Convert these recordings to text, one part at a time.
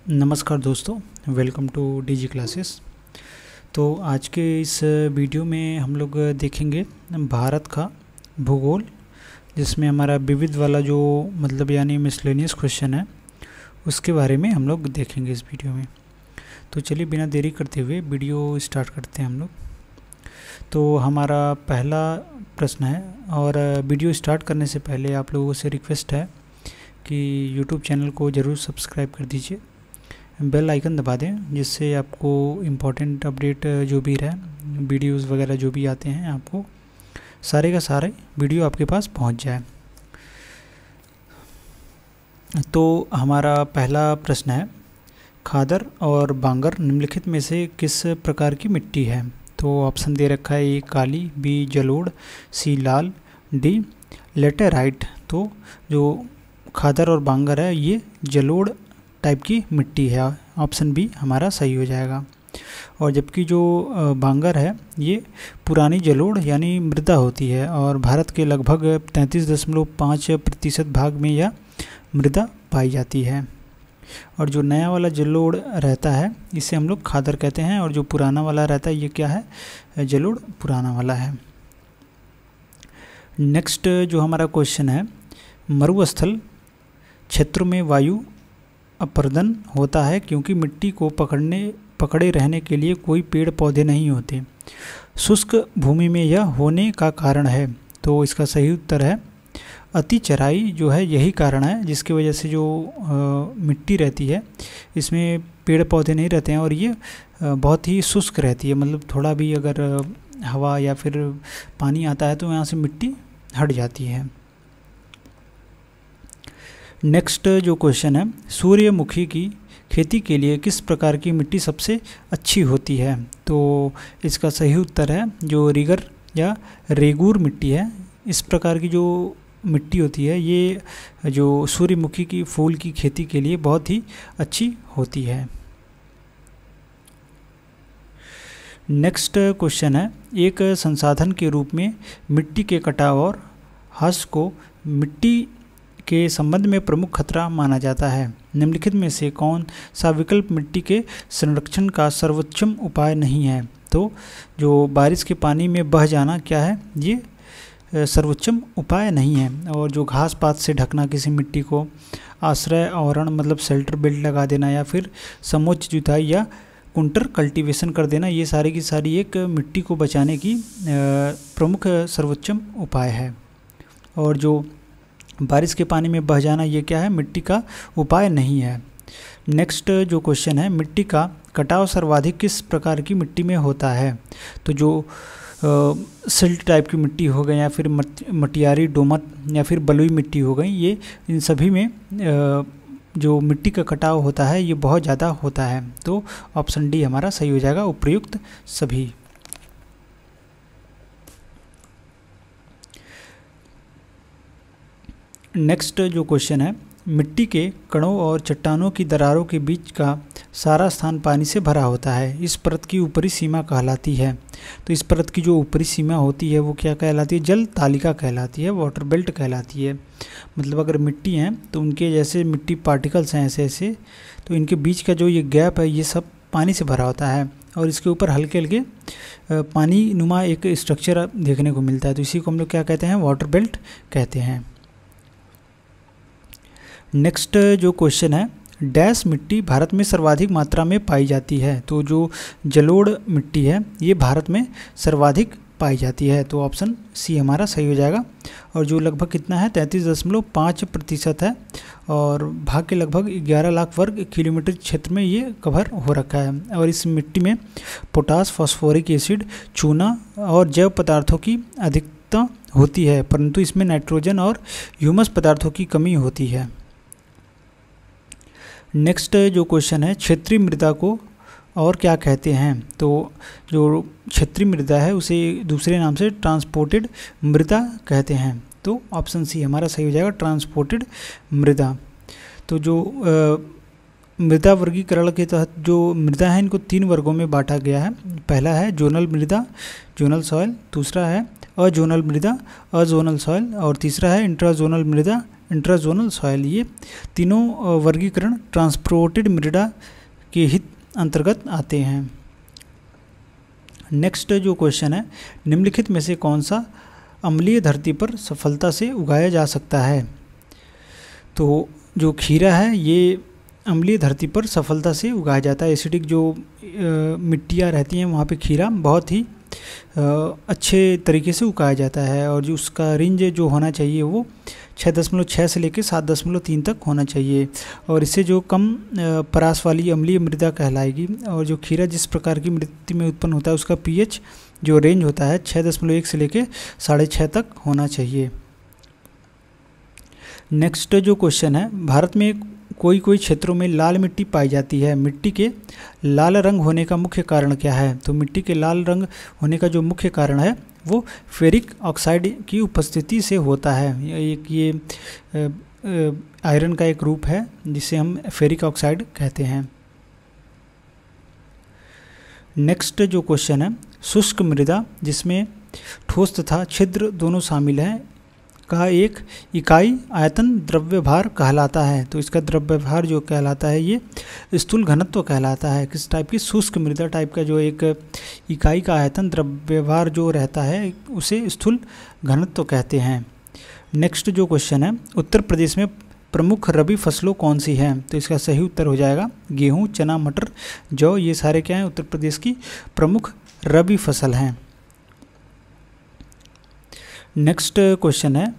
नमस्कार दोस्तों, welcome two DG classes. तो आज के इस वीडियो में हम लोग देखेंगे भारत का भूगोल, जिसमें हमारा विविध वाला जो यानी मिसलेनियस क्वेश्चन है उसके बारे में हम लोग देखेंगे इस वीडियो में। तो चलिए बिना देरी करते हुए वीडियो स्टार्ट करते हैं हम लोग। तो हमारा पहला प्रश्न है, और वीडियो स्टार्ट करने से पहले आप लोगों से रिक्वेस्ट है कि यूट्यूब चैनल को ज़रूर सब्सक्राइब कर दीजिए, बेल आइकन दबा दें, जिससे आपको इम्पोर्टेंट अपडेट जो भी रहे, वीडियोस वगैरह जो भी आते हैं, आपको सारे का सारे वीडियो आपके पास पहुंच जाए। तो हमारा पहला प्रश्न है, खादर और बांगर निम्नलिखित में से किस प्रकार की मिट्टी है? तो ऑप्शन दे रखा है, ए काली, बी जलोढ़, सी लाल, डी लेटेराइट। तो जो खादर और बांगर है ये जलोढ़ टाइप की मिट्टी है, ऑप्शन बी हमारा सही हो जाएगा। और जबकि जो बांगर है ये पुरानी जलोढ़ यानी मृदा होती है, और भारत के लगभग 33.5% भाग में यह मृदा पाई जाती है। और जो नया वाला जलोढ़ रहता है इसे हम लोग खादर कहते हैं, और जो पुराना वाला रहता है ये क्या है? जलोढ़ पुराना वाला है। नेक्स्ट जो हमारा क्वेश्चन है, मरुस्थल क्षेत्रों में वायु अपर्दन होता है क्योंकि मिट्टी को पकड़े रहने के लिए कोई पेड़ पौधे नहीं होते। शुष्क भूमि में यह होने का कारण है। तो इसका सही उत्तर है अति चराई जो है, यही कारण है जिसकी वजह से जो मिट्टी रहती है इसमें पेड़ पौधे नहीं रहते हैं, और ये बहुत ही शुष्क रहती है। मतलब थोड़ा भी अगर हवा या फिर पानी आता है तो यहाँ से मिट्टी हट जाती है। नेक्स्ट जो क्वेश्चन है, सूर्यमुखी की खेती के लिए किस प्रकार की मिट्टी सबसे अच्छी होती है? तो इसका सही उत्तर है जो रीगर या रेगूर मिट्टी है। इस प्रकार की जो मिट्टी होती है ये जो सूर्यमुखी की फूल की खेती के लिए बहुत ही अच्छी होती है। नेक्स्ट क्वेश्चन है, एक संसाधन के रूप में मिट्टी के कटाव और ह्रास को मिट्टी के संबंध में प्रमुख खतरा माना जाता है। निम्नलिखित में से कौन सा विकल्प मिट्टी के संरक्षण का सर्वोत्तम उपाय नहीं है? तो जो बारिश के पानी में बह जाना क्या है? ये सर्वोत्तम उपाय नहीं है। और जो घास पात से ढकना किसी मिट्टी को, आश्रय आवरण शेल्टर बेल्ट लगा देना, या फिर समोच्च जुताई या कुंटर कल्टीवेशन कर देना, ये सारी की सारी एक मिट्टी को बचाने की प्रमुख सर्वोत्तम उपाय है। और जो बारिश के पानी में बह जाना ये क्या है? मिट्टी का उपाय नहीं है। नेक्स्ट जो क्वेश्चन है, मिट्टी का कटाव सर्वाधिक किस प्रकार की मिट्टी में होता है? तो जो सिल्ट टाइप की मिट्टी हो गई, या फिर मटियारी दोमट, या फिर बलुई मिट्टी हो गई, ये इन सभी में जो मिट्टी का कटाव होता है ये बहुत ज़्यादा होता है। तो ऑप्शन डी हमारा सही हो जाएगा, उपयुक्त सभी। नेक्स्ट जो क्वेश्चन है, मिट्टी के कणों और चट्टानों की दरारों के बीच का सारा स्थान पानी से भरा होता है। इस परत की ऊपरी सीमा कहलाती है। तो इस परत की जो ऊपरी सीमा होती है वो क्या कहलाती है? जल तालिका कहलाती है, वाटर बेल्ट कहलाती है। मतलब अगर मिट्टी हैं तो उनके जैसे मिट्टी पार्टिकल्स हैं ऐसे ऐसे, तो इनके बीच का जो ये गैप है ये सब पानी से भरा होता है, और इसके ऊपर हल्के हल्के पानी नुमा एक स्ट्रक्चर देखने को मिलता है। तो इसी को हम लोग क्या कहते हैं? वाटर बेल्ट कहते हैं। नेक्स्ट जो क्वेश्चन है, डैश मिट्टी भारत में सर्वाधिक मात्रा में पाई जाती है? तो जो जलोढ़ मिट्टी है ये भारत में सर्वाधिक पाई जाती है। तो ऑप्शन सी हमारा सही हो जाएगा। और जो लगभग कितना है? 33.5% है, और भाग के लगभग 11 लाख वर्ग किलोमीटर क्षेत्र में ये कवर हो रखा है। और इस मिट्टी में पोटास, फास्फोरिक एसिड, चूना और जैव पदार्थों की अधिकता होती है, परंतु इसमें नाइट्रोजन और ह्यूमस पदार्थों की कमी होती है। नेक्स्ट जो क्वेश्चन है, क्षेत्रीय मृदा को और क्या कहते हैं? तो जो क्षेत्रीय मृदा है उसे दूसरे नाम से ट्रांसपोर्टेड मृदा कहते हैं। तो ऑप्शन सी हमारा सही हो जाएगा, ट्रांसपोर्टेड मृदा। तो जो मृदा वर्गीकरण के तहत जो मृदा है इनको 3 वर्गों में बांटा गया है। पहला है जोनल मृदा, जोनल सॉइल, दूसरा है अजोनल मृदा, अजोनल सॉइल, और तीसरा है इंट्राजोनल मृदा, इंट्राजोनल सॉइल, ये तीनों वर्गीकरण ट्रांसपोर्टेड मृदा के हित अंतर्गत आते हैं। नेक्स्ट जो क्वेश्चन है, निम्नलिखित में से कौन सा अम्लीय धरती पर सफलता से उगाया जा सकता है? तो जो खीरा है ये अम्लीय धरती पर सफलता से उगाया जाता है। एसिडिक जो मिट्टियाँ रहती हैं वहाँ पे खीरा बहुत ही अच्छे तरीके से उगाया जाता है, और जो उसका रेंज जो होना चाहिए वो 6.6 से लेकर 7.3 तक होना चाहिए, और इससे जो कम परास वाली अम्लीय मृदा कहलाएगी। और जो खीरा जिस प्रकार की मिट्टी में उत्पन्न होता है उसका पीएच जो रेंज होता है 6.1 से लेकर 6.5 तक होना चाहिए। नेक्स्ट जो क्वेश्चन है, भारत में कोई क्षेत्रों में लाल मिट्टी पाई जाती है, मिट्टी के लाल रंग होने का मुख्य कारण क्या है? तो मिट्टी के लाल रंग होने का जो मुख्य कारण है वो फेरिक ऑक्साइड की उपस्थिति से होता है। ये आयरन का एक रूप है जिसे हम फेरिक ऑक्साइड कहते हैं। नेक्स्ट जो क्वेश्चन है, शुष्क मृदा जिसमें ठोस तथा छिद्र दोनों शामिल हैं का एक इकाई आयतन द्रव्यभार कहलाता है। तो इसका द्रव्यभार जो कहलाता है ये स्थूल घनत्व कहलाता है। किस टाइप की? शुष्क मृदा टाइप का जो एक इकाई का आयतन द्रव्यभार जो रहता है उसे स्थूल घनत्व कहते हैं। नेक्स्ट जो क्वेश्चन है, उत्तर प्रदेश में प्रमुख रबी फसलों कौन सी हैं? तो इसका सही उत्तर हो जाएगा गेहूँ, चना, मटर, जौ, ये सारे क्या हैं? उत्तर प्रदेश की प्रमुख रबी फसल हैं। नेक्स्ट क्वेश्चन है,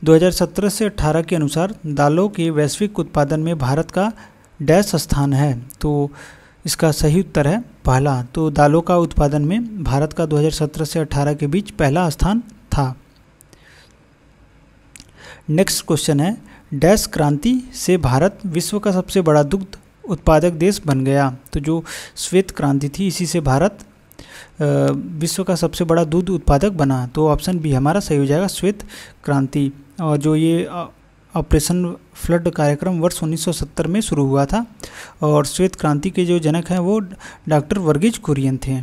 2017 से 18 के अनुसार दालों के वैश्विक उत्पादन में भारत का डैश स्थान है? तो इसका सही उत्तर है पहला। तो दालों का उत्पादन में भारत का 2017 से 18 के बीच पहला स्थान था। नेक्स्ट क्वेश्चन है, डैश क्रांति से भारत विश्व का सबसे बड़ा दुग्ध उत्पादक देश बन गया? तो जो श्वेत क्रांति थी इसी से भारत विश्व का सबसे बड़ा दूध उत्पादक बना। तो ऑप्शन बी हमारा सही हो जाएगा, श्वेत क्रांति। और जो ये ऑपरेशन फ्लड कार्यक्रम वर्ष 1970 में शुरू हुआ था, और श्वेत क्रांति के जो जनक हैं वो डॉक्टर वर्गीज कुरियन थे।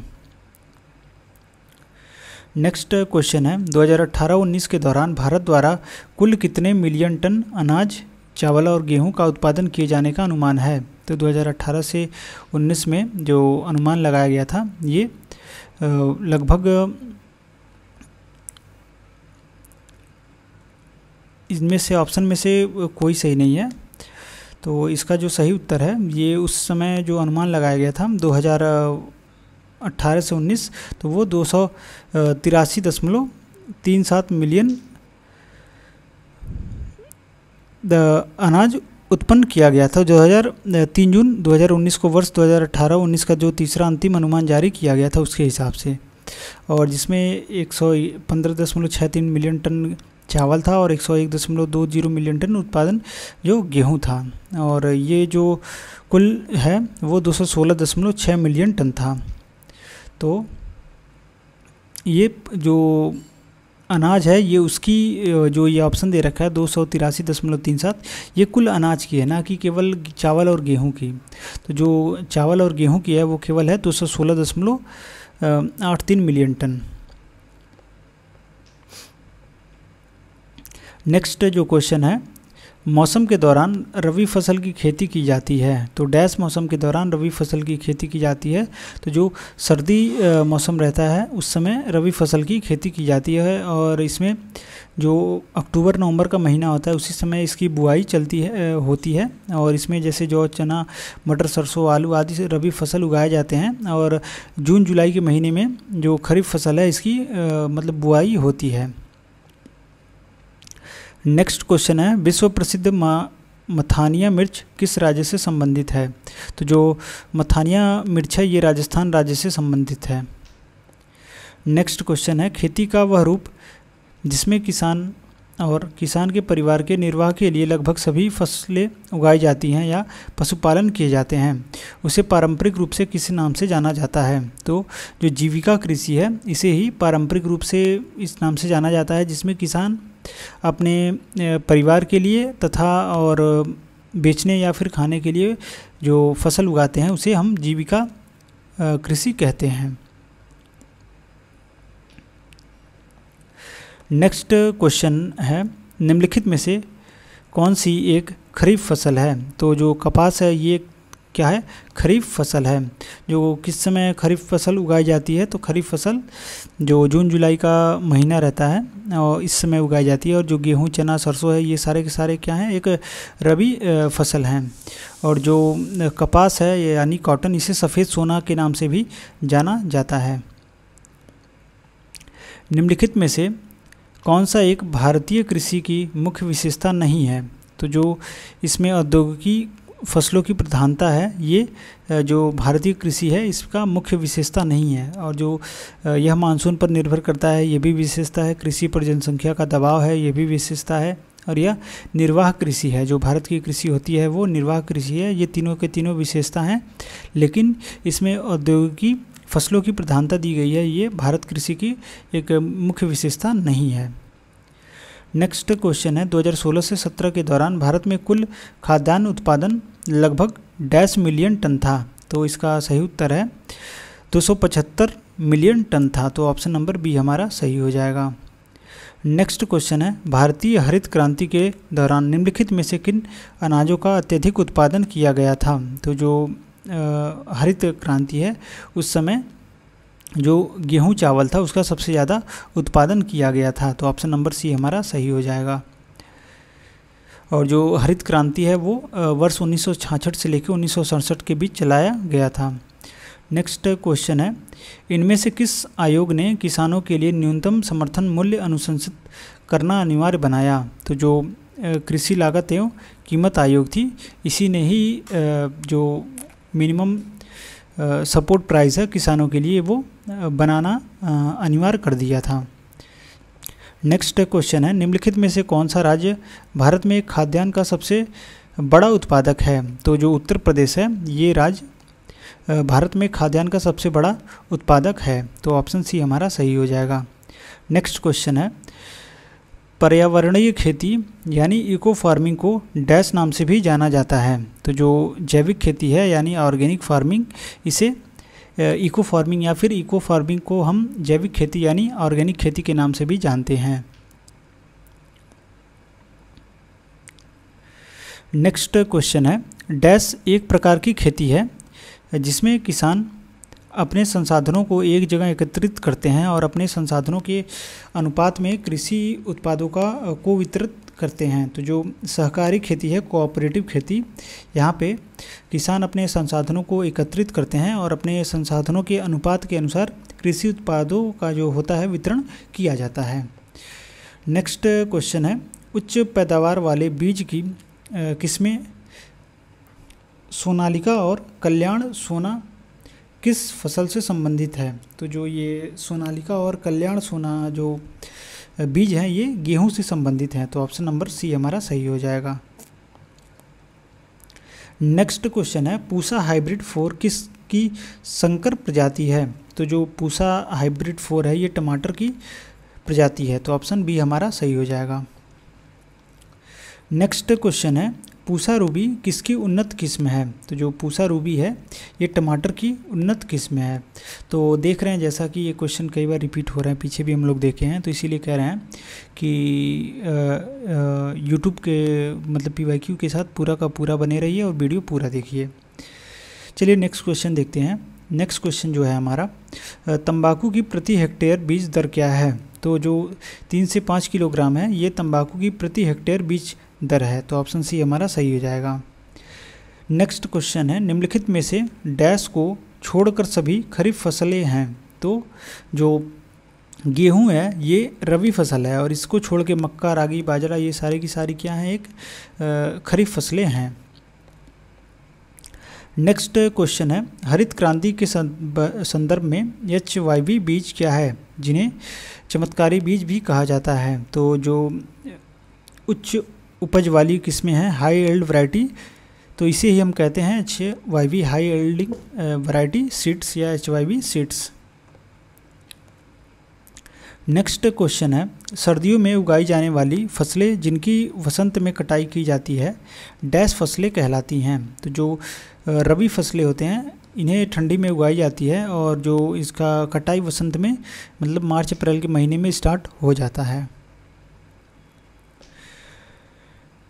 नेक्स्ट क्वेश्चन है, 2018-19 के दौरान भारत द्वारा कुल कितने मिलियन टन अनाज, चावल और गेहूं का उत्पादन किए जाने का अनुमान है? तो 2018 से 19 में जो अनुमान लगाया गया था ये लगभग इनमें से ऑप्शन में से कोई सही नहीं है। तो इसका जो सही उत्तर है ये उस समय जो अनुमान लगाया गया था 2018 से 19, तो वो 283.37 मिलियन अनाज उत्पन्न किया गया था। 3 जून 2019 को वर्ष 2018-19 का जो तीसरा अंतिम अनुमान जारी किया गया था उसके हिसाब से, और जिसमें 115.63 मिलियन टन चावल था और 101.20 मिलियन टन उत्पादन जो गेहूं था, और ये जो कुल है वो 216.6 मिलियन टन था। तो ये जो अनाज है ये उसकी जो ये ऑप्शन दे रखा है 283.37, ये कुल अनाज की है, ना कि केवल चावल और गेहूं की। तो जो चावल और गेहूं की है वो केवल है 216.83 मिलियन टन। नेक्स्ट जो क्वेश्चन है, मौसम के दौरान रबी फसल की खेती की जाती है? तो डैश मौसम के दौरान रबी फसल की खेती की जाती है? तो जो सर्दी मौसम रहता है उस समय रबी फसल की खेती की जाती है, और इसमें जो अक्टूबर नवंबर का महीना होता है उसी समय इसकी बुआई होती है, और इसमें जैसे जौ, चना, मटर, सरसों, आलू आदि से रबी फसल उगाए जाते हैं, और जून जुलाई के महीने में जो खरीफ फसल है इसकी मतलब बुआई होती है। नेक्स्ट क्वेश्चन है, विश्व प्रसिद्ध मथानिया मिर्च किस राज्य से संबंधित है? तो जो मथानिया मिर्च है ये राजस्थान राज्य से संबंधित है। नेक्स्ट क्वेश्चन है, खेती का वह रूप जिसमें किसान और किसान के परिवार के निर्वाह के लिए लगभग सभी फसलें उगाई जाती हैं या पशुपालन किए जाते हैं, उसे पारंपरिक रूप से किस नाम से जाना जाता है? तो जो जीविका कृषि है इसे ही पारंपरिक रूप से इस नाम से जाना जाता है, जिसमें किसान अपने परिवार के लिए तथा और बेचने या फिर खाने के लिए जो फसल उगाते हैं उसे हम जीविका कृषि कहते हैं। नेक्स्ट क्वेश्चन है, निम्नलिखित में से कौन सी एक खरीफ फसल है? तो जो कपास है ये क्या है? खरीफ फसल है। जो किस समय खरीफ फसल उगाई जाती है? तो खरीफ फसल जो जून जुलाई का महीना रहता है और इस समय उगाई जाती है। और जो गेहूँ, चना, सरसों है ये सारे के सारे क्या हैं? एक रबी फसल हैं। और जो कपास है यानी कॉटन, इसे सफ़ेद सोना के नाम से भी जाना जाता है। निम्नलिखित में से कौन सा एक भारतीय कृषि की मुख्य विशेषता नहीं है? तो जो इसमें औद्योगिकी फसलों की प्रधानता है, ये जो भारतीय कृषि है इसका मुख्य विशेषता नहीं है। और जो यह मानसून पर निर्भर करता है ये भी विशेषता है। कृषि पर जनसंख्या का दबाव है, ये भी विशेषता है। और यह निर्वाह कृषि है। जो भारत की कृषि होती है वो निर्वाह कृषि है। ये तीनों के तीनों विशेषता हैं, लेकिन इसमें औद्योगिकी फसलों की प्रधानता दी गई है। ये भारत कृषि की एक मुख्य विशेषता नहीं है। नेक्स्ट क्वेश्चन है 2016 से 17 के दौरान भारत में कुल खाद्यान्न उत्पादन लगभग 1.5 मिलियन टन था। तो इसका सही उत्तर है 275 मिलियन टन था। तो ऑप्शन नंबर बी हमारा सही हो जाएगा। नेक्स्ट क्वेश्चन है भारतीय हरित क्रांति के दौरान निम्नलिखित में से किन अनाजों का अत्यधिक उत्पादन किया गया था? तो जो हरित क्रांति है उस समय जो गेहूं चावल था उसका सबसे ज़्यादा उत्पादन किया गया था। तो ऑप्शन नंबर सी हमारा सही हो जाएगा। और जो हरित क्रांति है वो वर्ष 1966 से लेकर 1967 के बीच चलाया गया था। नेक्स्ट क्वेश्चन है इनमें से किस आयोग ने किसानों के लिए न्यूनतम समर्थन मूल्य अनुशंसित करना अनिवार्य बनाया? तो जो कृषि लागत एवं कीमत आयोग थी, इसी ने ही जो मिनिमम सपोर्ट प्राइस है किसानों के लिए वो बनाना अनिवार्य कर दिया था। नेक्स्ट क्वेश्चन है निम्नलिखित में से कौन सा राज्य भारत में खाद्यान्न का सबसे बड़ा उत्पादक है? तो जो उत्तर प्रदेश है ये राज्य भारत में खाद्यान्न का सबसे बड़ा उत्पादक है। तो ऑप्शन सी हमारा सही हो जाएगा। नेक्स्ट क्वेश्चन है पर्यावरणीय खेती यानी इको फार्मिंग को डैश नाम से भी जाना जाता है। तो जो जैविक खेती है यानी ऑर्गेनिक फार्मिंग, इसे इको फार्मिंग या फिर इको फार्मिंग को हम जैविक खेती यानी ऑर्गेनिक खेती के नाम से भी जानते हैं। नेक्स्ट क्वेश्चन है डैश एक प्रकार की खेती है जिसमें किसान अपने संसाधनों को एक जगह एकत्रित करते हैं और अपने संसाधनों के अनुपात में कृषि उत्पादों को वितरित करते हैं। तो जो सहकारी खेती है, कोऑपरेटिव खेती, यहाँ पे किसान अपने संसाधनों को एकत्रित करते हैं और अपने संसाधनों के अनुपात के अनुसार कृषि उत्पादों का जो होता है वितरण किया जाता है। नेक्स्ट क्वेश्चन है उच्च पैदावार वाले बीज की किस्में सोनालिका और कल्याण सोना किस फसल से संबंधित है? तो जो ये सोनालिका और कल्याण सोना जो बीज हैं ये गेहूं से संबंधित हैं। तो ऑप्शन नंबर सी हमारा सही हो जाएगा। नेक्स्ट क्वेश्चन है पूसा हाइब्रिड 4 किस की संकर प्रजाति है? तो जो पूसा हाइब्रिड 4 है ये टमाटर की प्रजाति है। तो ऑप्शन बी हमारा सही हो जाएगा। नेक्स्ट क्वेश्चन है पूसा रूबी किसकी उन्नत किस्म है? तो जो पूसा रूबी है ये टमाटर की उन्नत किस्म है। तो देख रहे हैं जैसा कि ये क्वेश्चन कई बार रिपीट हो रहे हैं, पीछे भी हम लोग देखे हैं, तो इसीलिए कह रहे हैं कि यूट्यूब के मतलब PYQ के साथ पूरा का पूरा बने रहिए और वीडियो पूरा देखिए। चलिए नेक्स्ट क्वेश्चन देखते हैं। नेक्स्ट क्वेश्चन जो है हमारा तंबाकू की प्रति हेक्टेयर बीज दर क्या है? तो जो 3 से 5 किलोग्राम है ये तंबाकू की प्रति हेक्टेयर बीज दर है। तो ऑप्शन सी हमारा सही हो जाएगा। नेक्स्ट क्वेश्चन है निम्नलिखित में से डैश को छोड़कर सभी खरीफ फसलें हैं। तो जो गेहूं है ये रबी फसल है और इसको छोड़ के मक्का, रागी, बाजरा ये सारी की सारी क्या हैं? एक खरीफ फसलें हैं। नेक्स्ट क्वेश्चन है हरित क्रांति के संदर्भ में HYV बीज क्या है जिन्हें चमत्कारी बीज भी कहा जाता है? तो जो उच्च उपज वाली किस्में हैं हाई एल्ड वैरायटी, तो इसे ही हम कहते हैं HYV हाई एल्डिंग वैरायटी सीड्स या HYV सीड्स। नेक्स्ट क्वेश्चन है सर्दियों में उगाई जाने वाली फसलें जिनकी वसंत में कटाई की जाती है डैश फसलें कहलाती हैं। तो जो रबी फसलें होते हैं इन्हें ठंडी में उगाई जाती है और जो इसका कटाई वसंत में मतलब मार्च अप्रैल के महीने में स्टार्ट हो जाता है।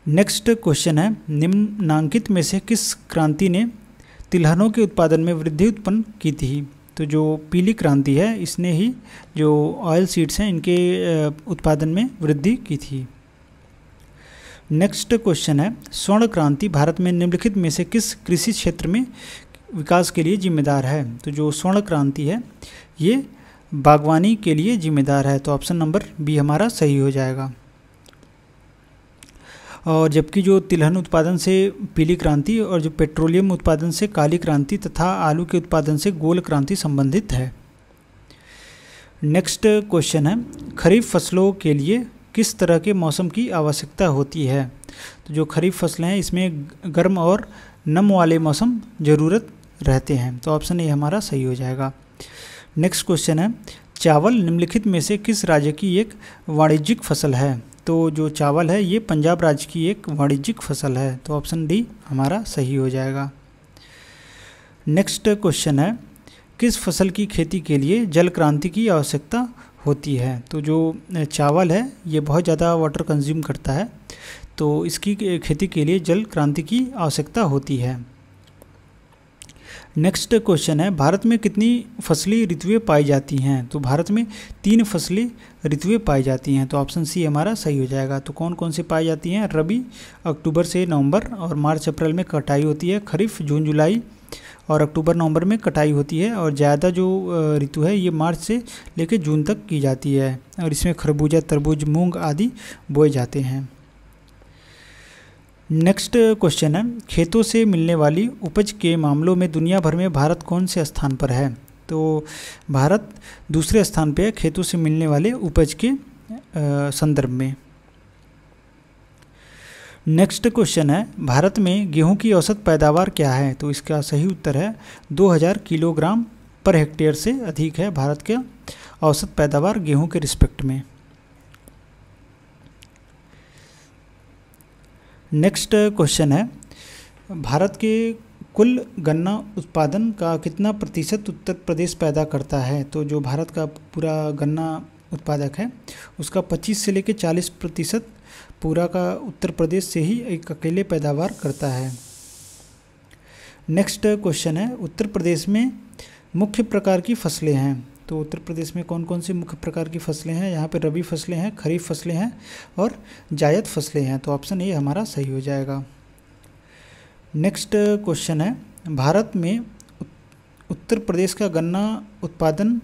नेक्स्ट क्वेश्चन है, निम्नांकित में से किस क्रांति ने तिलहनों के उत्पादन में वृद्धि उत्पन्न की थी? तो जो पीली क्रांति है इसने ही जो ऑयल सीड्स हैं इनके उत्पादन में वृद्धि की थी। नेक्स्ट क्वेश्चन है, स्वर्ण क्रांति भारत में निम्नलिखित में से किस कृषि क्षेत्र में विकास के लिए जिम्मेदार है? तो जो स्वर्ण क्रांति है ये बागवानी के लिए जिम्मेदार है, तो ऑप्शन नंबर बी हमारा सही हो जाएगा। और जबकि जो तिलहन उत्पादन से पीली क्रांति और जो पेट्रोलियम उत्पादन से काली क्रांति तथा आलू के उत्पादन से गोल क्रांति संबंधित है। नेक्स्ट क्वेश्चन है, खरीफ फसलों के लिए किस तरह के मौसम की आवश्यकता होती है? तो जो खरीफ फसलें हैं इसमें गर्म और नम वाले मौसम ज़रूरत रहते हैं, तो ऑप्शन ए हमारा सही हो जाएगा। नेक्स्ट क्वेश्चन है, चावल निम्नलिखित में से किस राज्य की एक वाणिज्यिक फसल है? तो जो चावल है ये पंजाब राज्य की एक वाणिज्यिक फसल है, तो ऑप्शन डी हमारा सही हो जाएगा। नेक्स्ट क्वेश्चन है, किस फसल की खेती के लिए जल क्रांति की आवश्यकता होती है? तो जो चावल है ये बहुत ज़्यादा वाटर कंज्यूम करता है, तो इसकी खेती के लिए जल क्रांति की आवश्यकता होती है। नेक्स्ट क्वेश्चन है, भारत में कितनी फसली ऋतुएं पाई जाती हैं? तो भारत में 3 फसली ऋतुएं पाई जाती हैं, तो ऑप्शन सी हमारा सही हो जाएगा। तो कौन कौन सी पाई जाती हैं? रबी अक्टूबर से नवंबर और मार्च अप्रैल में कटाई होती है, खरीफ जून जुलाई और अक्टूबर नवंबर में कटाई होती है, और ज़्यादा जो ऋतु है ये मार्च से लेकर जून तक की जाती है, और इसमें खरबूजा तरबूज मूंग आदि बोए जाते हैं। नेक्स्ट क्वेश्चन है, खेतों से मिलने वाली उपज के मामलों में दुनिया भर में भारत कौन से स्थान पर है? तो भारत दूसरे स्थान पर है खेतों से मिलने वाले उपज के संदर्भ में। नेक्स्ट क्वेश्चन है, भारत में गेहूं की औसत पैदावार क्या है? तो इसका सही उत्तर है 2000 किलोग्राम पर हेक्टेयर से अधिक है भारत के औसत पैदावार गेहूं के रिस्पेक्ट में। नेक्स्ट क्वेश्चन है, भारत के कुल गन्ना उत्पादन का कितना प्रतिशत उत्तर प्रदेश पैदा करता है? तो जो भारत का पूरा गन्ना उत्पादक है उसका 25 से लेकर 40% पूरा का उत्तर प्रदेश से ही एक अकेले पैदावार करता है। नेक्स्ट क्वेश्चन है, उत्तर प्रदेश में मुख्य प्रकार की फसलें हैं। तो उत्तर प्रदेश में कौन कौन सी मुख्य प्रकार की फसलें हैं? यहाँ पे रबी फसलें हैं, खरीफ फसलें हैं और जायद फसलें हैं, तो ऑप्शन ए हमारा सही हो जाएगा। नेक्स्ट क्वेश्चन है, भारत में उत्तर प्रदेश का गन्ना उत्पादन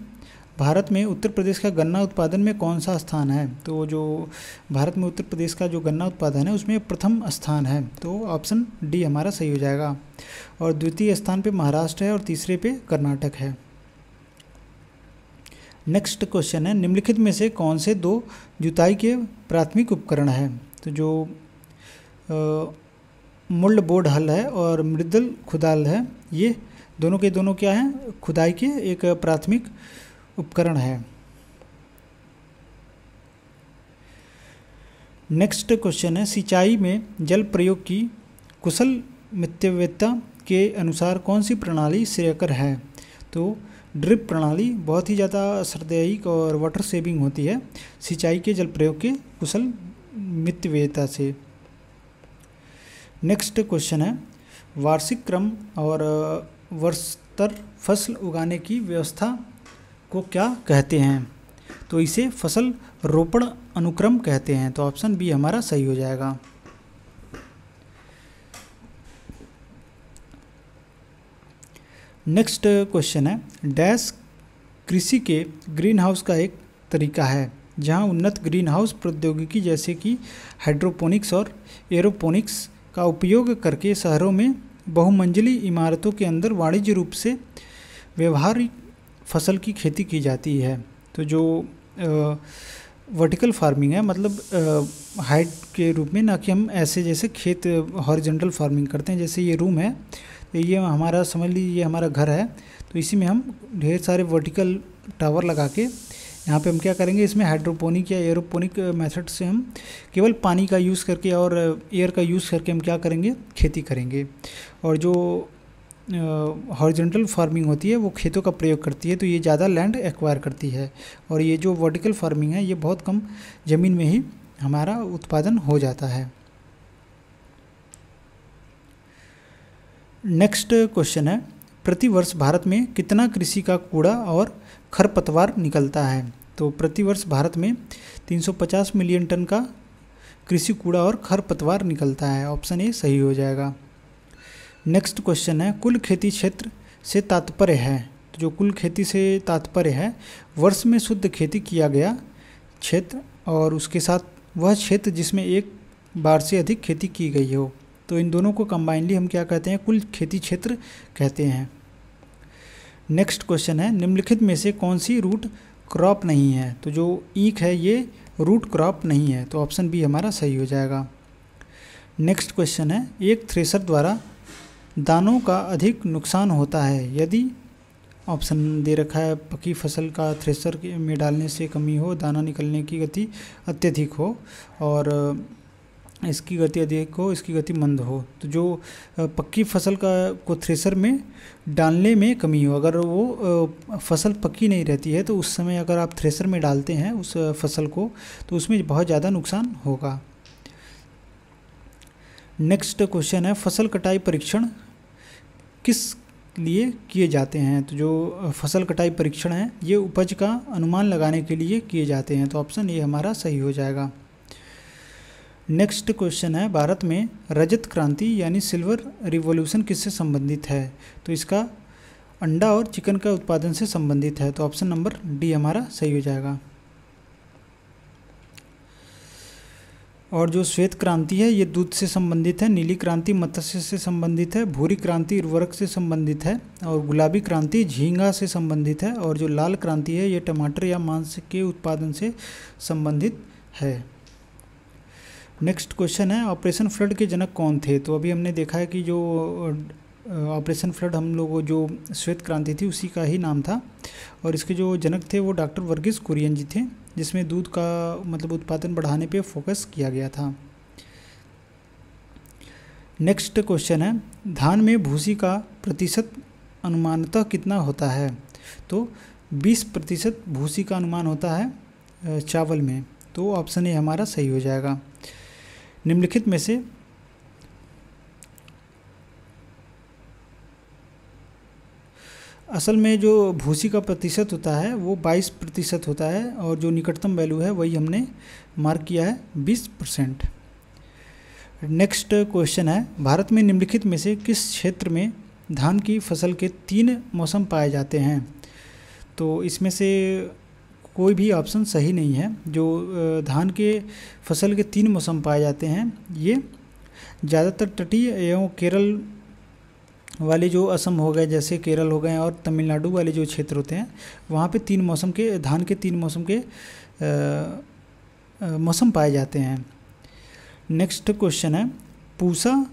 में कौन सा स्थान है? तो जो भारत में उत्तर प्रदेश का जो गन्ना उत्पादन है उसमें प्रथम स्थान है, तो ऑप्शन डी हमारा सही हो जाएगा। और द्वितीय स्थान पे महाराष्ट्र है और तीसरे पे कर्नाटक है। नेक्स्ट क्वेश्चन है, निम्नलिखित में से कौन से 2 जुताई के प्राथमिक उपकरण हैं? तो जो मुल्ड बोर्ड हल है और मृदल खुदाल है, ये दोनों के दोनों क्या हैं? खुदाई के एक प्राथमिक उपकरण है। नेक्स्ट क्वेश्चन है, सिंचाई में जल प्रयोग की कुशल मितव्ययता के अनुसार कौन सी प्रणाली श्रेयकर है? तो ड्रिप प्रणाली बहुत ही ज़्यादा असरदायक और वाटर सेविंग होती है सिंचाई के जल प्रयोग के कुशल मितव्ययता से। नेक्स्ट क्वेश्चन है, वार्षिक क्रम और वर्षतर फसल उगाने की व्यवस्था को क्या कहते हैं? तो इसे फसल रोपण अनुक्रम कहते हैं, तो ऑप्शन बी हमारा सही हो जाएगा। नेक्स्ट क्वेश्चन है, डैश कृषि के ग्रीन हाउस का एक तरीका है जहां उन्नत ग्रीन हाउस प्रौद्योगिकी जैसे कि हाइड्रोपोनिक्स और एरोपोनिक्स का उपयोग करके शहरों में बहुमंजिली इमारतों के अंदर वाणिज्य रूप से व्यवहारिक फसल की खेती की जाती है। तो जो वर्टिकल फार्मिंग है, मतलब हाइट के रूप में, ना कि हम ऐसे जैसे खेत हॉरिजॉन्टल फार्मिंग करते हैं। जैसे ये रूम है तो ये हमारा समझ लीजिए ये हमारा घर है, तो इसी में हम ढेर सारे वर्टिकल टावर लगा के यहाँ पे हम क्या करेंगे, इसमें हाइड्रोपोनिक या एरोपोनिक मेथड से हम केवल पानी का यूज़ करके और एयर का यूज़ करके हम क्या करेंगे, खेती करेंगे। और जो हॉरिजॉन्टल फार्मिंग होती है वो खेतों का प्रयोग करती है, तो ये ज़्यादा लैंड एक्वायर करती है। और ये जो वर्टिकल फार्मिंग है ये बहुत कम ज़मीन में ही हमारा उत्पादन हो जाता है। नेक्स्ट क्वेश्चन है, प्रतिवर्ष भारत में कितना कृषि का कूड़ा और खरपतवार निकलता है? तो प्रतिवर्ष भारत में 350 मिलियन टन का कृषि कूड़ा और खरपतवार निकलता है। ऑप्शन ए सही हो जाएगा। नेक्स्ट क्वेश्चन है, कुल खेती क्षेत्र से तात्पर्य है? तो जो कुल खेती से तात्पर्य है, वर्ष में शुद्ध खेती किया गया क्षेत्र और उसके साथ वह क्षेत्र जिसमें एक बार से अधिक खेती की गई हो। तो इन दोनों को कंबाइनली हम क्या कहते हैं? कुल खेती क्षेत्र कहते हैं। नेक्स्ट क्वेश्चन है, निम्नलिखित में से कौन सी रूट क्रॉप नहीं है? तो जो ईख है ये रूट क्रॉप नहीं है, तो ऑप्शन बी हमारा सही हो जाएगा। नेक्स्ट क्वेश्चन है, एक थ्रेशर द्वारा दानों का अधिक नुकसान होता है यदि, ऑप्शन दे रखा है, पकी फसल का थ्रेशर में डालने से कमी हो, दाना निकलने की गति अत्यधिक हो और इसकी गति अधिक हो, इसकी गति मंद हो। तो जो पक्की फसल को थ्रेशर में डालने में कमी हो, अगर वो फसल पक्की नहीं रहती है तो उस समय अगर आप थ्रेशर में डालते हैं उस फसल को तो उसमें बहुत ज़्यादा नुकसान होगा। नेक्स्ट क्वेश्चन है, फसल कटाई परीक्षण किस लिए किए जाते हैं? तो जो फसल कटाई परीक्षण है ये उपज का अनुमान लगाने के लिए किए जाते हैं, तो ऑप्शन ए हमारा सही हो जाएगा। नेक्स्ट क्वेश्चन है, भारत में रजत क्रांति यानी सिल्वर रिवॉल्यूशन किससे संबंधित है? तो इसका अंडा और चिकन का उत्पादन से संबंधित है, तो ऑप्शन नंबर डी हमारा सही हो जाएगा। और जो श्वेत क्रांति है ये दूध से संबंधित है, नीली क्रांति मत्स्य से संबंधित है, भूरी क्रांति उर्वरक से संबंधित है और गुलाबी क्रांति झींगा से संबंधित है और जो लाल क्रांति है ये टमाटर या मांस के उत्पादन से संबंधित है। नेक्स्ट क्वेश्चन है, ऑपरेशन फ्लड के जनक कौन थे? तो अभी हमने देखा है कि जो ऑपरेशन फ्लड हम लोग जो श्वेत क्रांति थी उसी का ही नाम था और इसके जो जनक थे वो डॉक्टर वर्गीस कुरियन जी थे, जिसमें दूध का मतलब उत्पादन बढ़ाने पे फोकस किया गया था। नेक्स्ट क्वेश्चन है, धान में भूसी का प्रतिशत अनुमानतः कितना होता है? तो 20% भूसी का अनुमान होता है चावल में, तो ऑप्शन ए हमारा सही हो जाएगा। निम्नलिखित में से असल में जो भूसी का प्रतिशत होता है वो 22% होता है और जो निकटतम वैल्यू है वही हमने मार्क किया है 20%। नेक्स्ट क्वेश्चन है, भारत में निम्नलिखित में से किस क्षेत्र में धान की फसल के 3 मौसम पाए जाते हैं? तो इसमें से कोई भी ऑप्शन सही नहीं है। जो धान के फसल के 3 मौसम पाए जाते हैं ये ज़्यादातर तटीय एवं केरल वाले जो असम हो गए, जैसे केरल हो गए और तमिलनाडु वाले जो क्षेत्र होते हैं वहाँ पे 3 मौसम के धान के 3 मौसम के मौसम पाए जाते हैं। नेक्स्ट क्वेश्चन है, पूसा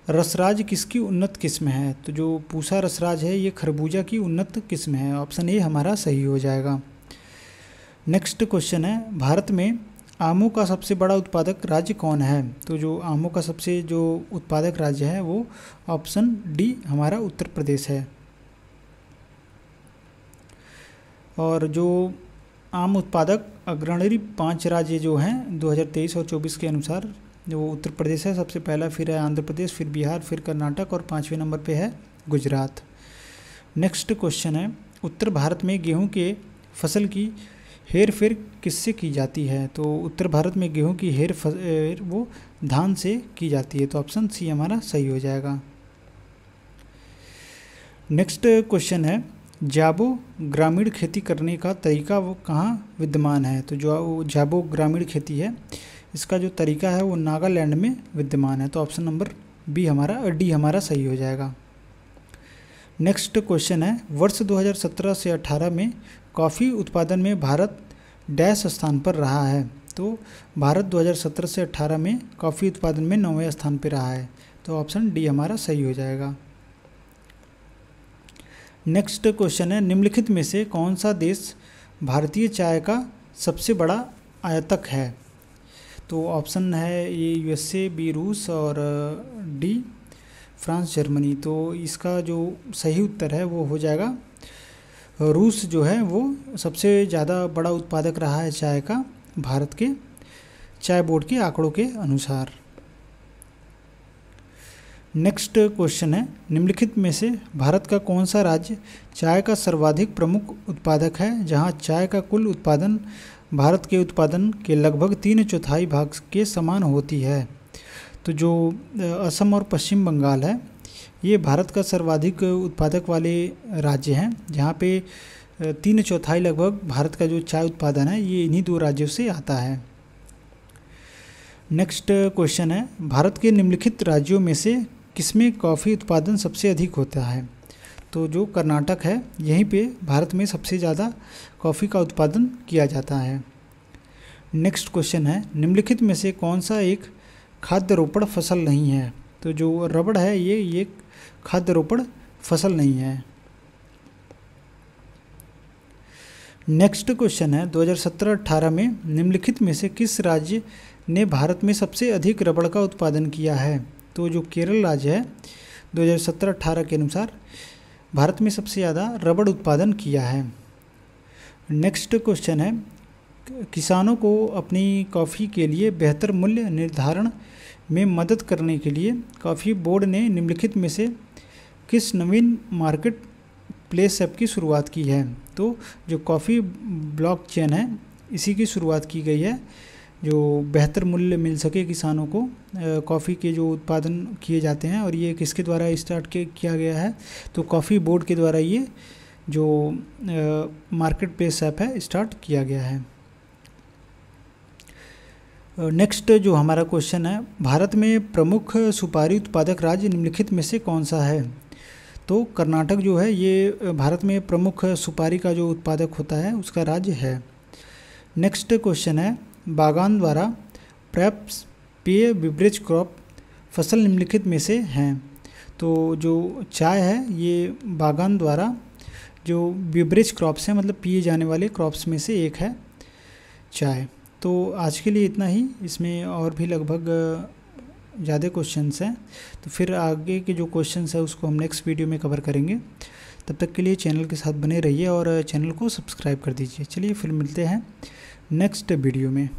रसराज किसकी उन्नत किस्म है? तो जो पूसा रसराज है ये खरबूजा की उन्नत किस्म है, ऑप्शन ए हमारा सही हो जाएगा। नेक्स्ट क्वेश्चन है, भारत में आमों का सबसे बड़ा उत्पादक राज्य कौन है? तो जो आमों का सबसे जो उत्पादक राज्य है वो ऑप्शन डी हमारा उत्तर प्रदेश है। और जो आम उत्पादक अग्रणी 5 राज्य जो हैं 2023 और 24 के अनुसार, जो उत्तर प्रदेश है सबसे पहला, फिर है आंध्र प्रदेश, फिर बिहार, फिर कर्नाटक और 5वें नंबर पे है गुजरात। नेक्स्ट क्वेश्चन है, उत्तर भारत में गेहूं के फसल की हेर फेर किससे की जाती है? तो उत्तर भारत में गेहूं की हेर वो धान से की जाती है, तो ऑप्शन सी हमारा सही हो जाएगा। नेक्स्ट क्वेश्चन है, जाबो ग्रामीण खेती करने का तरीका वो कहाँ विद्यमान है? तो जो जाबो ग्रामीण खेती है इसका जो तरीका है वो नागालैंड में विद्यमान है, तो ऑप्शन नंबर बी हमारा डी हमारा सही हो जाएगा। नेक्स्ट क्वेश्चन है, वर्ष 2017 से 18 में कॉफ़ी उत्पादन में भारत डैश स्थान पर रहा है? तो भारत 2017 से 18 में कॉफ़ी उत्पादन में 9वें स्थान पर रहा है, तो ऑप्शन डी हमारा सही हो जाएगा। नेक्स्ट क्वेश्चन है, निम्नलिखित में से कौन सा देश भारतीय चाय का सबसे बड़ा आयातक है? तो ऑप्शन है ये यूएसए, बी रूस और डी फ्रांस जर्मनी। तो इसका जो सही उत्तर है वो हो जाएगा रूस, जो है वो सबसे ज़्यादा बड़ा उत्पादक रहा है चाय का भारत के चाय बोर्ड के आंकड़ों के अनुसार। नेक्स्ट क्वेश्चन है, निम्नलिखित में से भारत का कौन सा राज्य चाय का सर्वाधिक प्रमुख उत्पादक है, जहां चाय का कुल उत्पादन भारत के उत्पादन के लगभग 3/4 भाग के समान होती है। तो जो असम और पश्चिम बंगाल है, ये भारत का सर्वाधिक उत्पादक वाले राज्य हैं, जहाँ पे 3/4 लगभग भारत का जो चाय उत्पादन है ये इन्हीं 2 राज्यों से आता है। नेक्स्ट क्वेश्चन है, भारत के निम्नलिखित राज्यों में से किसमें कॉफ़ी उत्पादन सबसे अधिक होता है। तो जो कर्नाटक है, यहीं पे भारत में सबसे ज़्यादा कॉफ़ी का उत्पादन किया जाता है। नेक्स्ट क्वेश्चन है, निम्नलिखित में से कौन सा एक खाद्य रोपण फसल नहीं है। तो जो रबड़ है ये खाद्य रोपण फसल नहीं है। नेक्स्ट क्वेश्चन है, 2017-18 में निम्नलिखित में से किस राज्य ने भारत में सबसे अधिक रबड़ का उत्पादन किया है। तो जो केरल राज्य है, 2017-18 के अनुसार भारत में सबसे ज़्यादा रबड़ उत्पादन किया है। नेक्स्ट क्वेश्चन है, किसानों को अपनी कॉफ़ी के लिए बेहतर मूल्य निर्धारण में मदद करने के लिए कॉफ़ी बोर्ड ने निम्नलिखित में से किस नवीन मार्केट प्लेस ऐप की शुरुआत की है। तो जो कॉफ़ी ब्लॉकचेन है, इसी की शुरुआत की गई है, जो बेहतर मूल्य मिल सके किसानों को कॉफ़ी के जो उत्पादन किए जाते हैं। और ये किसके द्वारा स्टार्ट किया गया है, तो कॉफ़ी बोर्ड के द्वारा ये जो मार्केट प्लेस ऐप है स्टार्ट किया गया है। नेक्स्ट जो हमारा क्वेश्चन है, भारत में प्रमुख सुपारी उत्पादक राज्य निम्नलिखित में से कौन सा है। तो कर्नाटक जो है ये भारत में प्रमुख सुपारी का जो उत्पादक होता है उसका राज्य है। नेक्स्ट क्वेश्चन है, बागान द्वारा प्राप्त पेय बिवरेज क्रॉप फसल निम्नलिखित में से हैं। तो जो चाय है ये बागान द्वारा जो बिवरेज क्रॉप्स हैं, मतलब पिए जाने वाले क्रॉप्स में से एक है चाय। तो आज के लिए इतना ही, इसमें और भी लगभग ज़्यादा क्वेश्चंस हैं, तो फिर आगे के जो क्वेश्चंस है उसको हम नेक्स्ट वीडियो में कवर करेंगे। तब तक के लिए चैनल के साथ बने रहिए और चैनल को सब्सक्राइब कर दीजिए। चलिए फिर मिलते हैं नेक्स्ट वीडियो में।